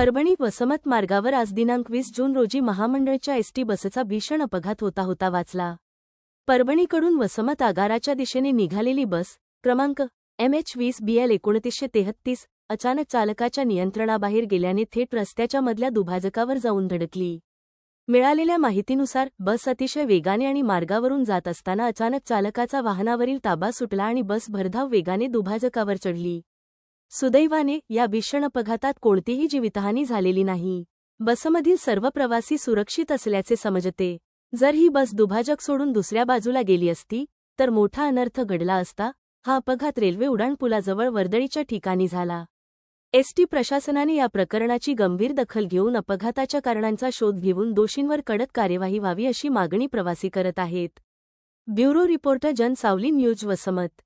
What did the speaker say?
परभणी वसमत मार्गावर आज दिनांक 20 जून रोजी महामंडळच्या एसटी बसचा भीषण अपघात होता वाचला. परभणीकडून वसमत आगाराच्या दिशेने निघालेली बस क्रमांक MH20BL 2933 अचानक चालकाच्या नियंत्रणाबाहेर गेल्याने थेट रस्त्याच्या मधल्या दुभाजकावर जाऊन धडकली. मिळालेल्या माहितीनुसार बस अतिशय वेगाने आणि मार्गावरून जात असताना अचानक चालकाचा वाहनावरील ताबा सुटला आणि बस भरधाव वेगाने दुभाजकावर चढली. सुदैवाने या भीषण अपघातात कोणतीही जीवितहानी झालेली नाही. बसमधील सर्व प्रवासी सुरक्षित असल्याचे समजते. जर ही बस दुभाजक सोडून दुसऱ्या बाजूला गेली असती तर मोठा अनर्थ घडला असता. हा अपघात रेल्वे उड्डाणपुलाजवळ वर्दळीच्या ठिकाणी झाला. एसटी प्रशासनाने या प्रकरणाची गंभीर दखल घेऊन अपघाताच्या कारणांचा शोध घेऊन दोषींवर कडक कार्यवाही व्हावी अशी मागणी प्रवासी करत आहेत. ब्युरो रिपोर्टर जनसावली न्यूज वसमत.